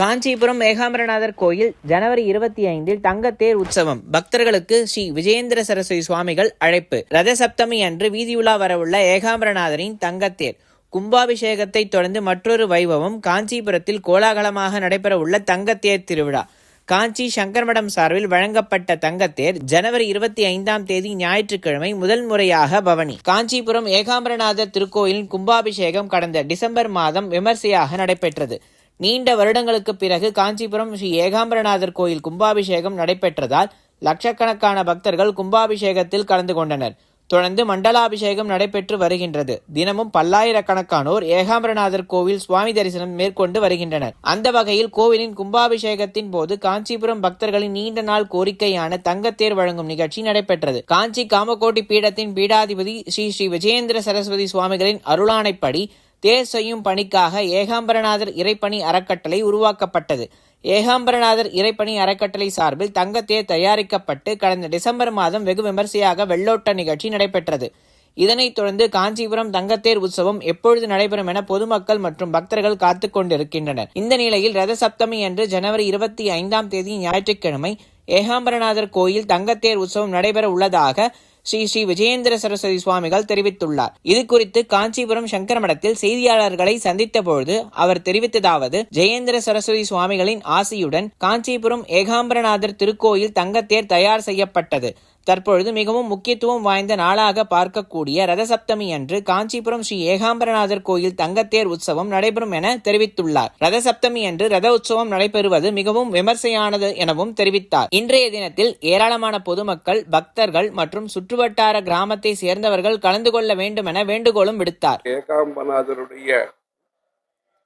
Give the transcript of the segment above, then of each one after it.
காஞ்சிபுரம் ஏகாம்பரநாதர் கோயில் ஜனவரி 25 தங்கத்தேர் உற்சவம். பக்தர்களுக்கு ஸ்ரீ விஜயேந்திர சரஸ்வதி சுவாமிகள் அழைப்பு. ரத சப்தமி அன்று வீதியுலா வரவுள்ள ஏகாம்பரநாதரின் தங்கத்தேர் கும்பாபிஷேகத்தை தொடர்ந்து மற்றொரு வைபவம். காஞ்சிபுரத்தில் கோலாகலமாக நடைபெறவுள்ள தங்கத்தேர் திருவிழா. காஞ்சி சங்கர்மடம் சார்பில் வழங்கப்பட்ட தங்கத்தேர் ஜனவரி 25 ஞாயிற்றுக்கிழமை முதல் முறையாக பவனி. காஞ்சிபுரம் ஏகாம்பரநாதர் திருக்கோயிலின் கும்பாபிஷேகம் கடந்த டிசம்பர் மாதம் விமர்சையாக நடைபெற்றது. நீண்ட வருடங்களுக்கு பிறகு காஞ்சிபுரம் ஸ்ரீ ஏகாம்பரநாதர் கோயில் கும்பாபிஷேகம் நடைபெற்றதால் லட்சக்கணக்கான பக்தர்கள் கும்பாபிஷேகத்தில் கலந்து கொண்டனர். தொடர்ந்து மண்டலாபிஷேகம் நடைபெற்று வருகின்றது. தினமும் பல்லாயிரக்கணக்கானோர் ஏகாம்பரநாதர் கோவில் சுவாமி தரிசனம் மேற்கொண்டு வருகின்றனர். அந்த வகையில் கோவிலின் கும்பாபிஷேகத்தின் போது காஞ்சிபுரம் பக்தர்களின் நீண்ட நாள் கோரிக்கையான தங்கத்தேர் வழங்கும் நிகழ்ச்சி நடைபெற்றது. காஞ்சி காமகோட்டி பீடத்தின் பீடாதிபதி ஸ்ரீ ஸ்ரீ விஜயேந்திர சரஸ்வதி சுவாமிகளின் அருளாணைப்படி தேர் செய்யும் பணிக்காக ஏகாம்பரநாதர் இறைப்பணி அறக்கட்டளை உருவாக்கப்பட்டது. ஏகாம்பரநாதர் இறைப்பணி அறக்கட்டளை சார்பில் தங்கத்தேர் தயாரிக்கப்பட்டு கடந்த டிசம்பர் மாதம் வெகு விமர்சையாக வெள்ளோட்ட நிகழ்ச்சி நடைபெற்றது. இதனைத் தொடர்ந்து காஞ்சிபுரம் தங்கத்தேர் உற்சவம் எப்பொழுது நடைபெறும் என பொதுமக்கள் மற்றும் பக்தர்கள் காத்துக் கொண்டிருக்கின்றனர். இந்த நிலையில் ரத சப்தமி அன்று ஜனவரி 25 ஞாயிற்றுக்கிழமை ஏகாம்பரநாதர் கோயில் தங்கத்தேர் உற்சவம் நடைபெற உள்ளதாக ஸ்ரீ ஸ்ரீ விஜயேந்திர சரஸ்வதி சுவாமிகள் தெரிவித்துள்ளார். இது குறித்து காஞ்சிபுரம் சங்கரமடத்தில் செய்தியாளர்களை சந்தித்த பொழுது அவர் தெரிவித்ததாவது: ஜெயேந்திர சரஸ்வதி சுவாமிகளின் ஆசியுடன் காஞ்சிபுரம் ஏகாம்பரநாதர் திருக்கோயில் தங்கத்தேர் தயார் செய்யப்பட்டது. தற்பொழுது மிகவும் முக்கியத்துவம் வாய்ந்த நாளாக பார்க்கக்கூடிய ரதசப்தமி அன்று காஞ்சிபுரம் ஸ்ரீ ஏகாம்பரநாதர் கோயில் தங்கத்தேர் உற்சவம் நடைபெறும் என தெரிவித்துள்ளார். ரதசப்தமி அன்று ரத உற்சவம் நடைபெறுவது மிகவும் விமர்சையானது எனவும் தெரிவித்தார். இன்றைய தினத்தில் ஏராளமான பொதுமக்கள், பக்தர்கள் மற்றும் சுற்றுவட்டார கிராமத்தை சேர்ந்தவர்கள் கலந்து கொள்ள வேண்டும் என வேண்டுகோளும் விடுத்தார். ஏகாம்பரநாதருடைய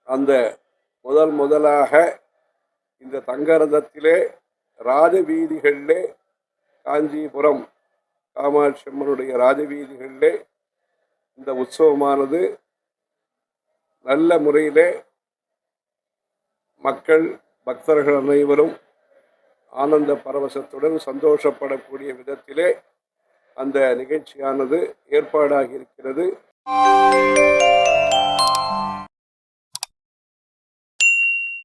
அந்த முதலாக இந்த தங்க ரதத்திலே ராஜவீதிகளிலே காஞ்சிபுரம் காமாட்சி அம்மனுடைய ராஜவீதிகளிலே இந்த உற்சவமானது நல்ல முறையிலே மக்கள், பக்தர்கள் அனைவரும் ஆனந்த பரவசத்துடன் சந்தோஷப்படக்கூடிய விதத்திலே அந்த நிகழ்ச்சியானது ஏற்பாடாகி இருக்கிறது.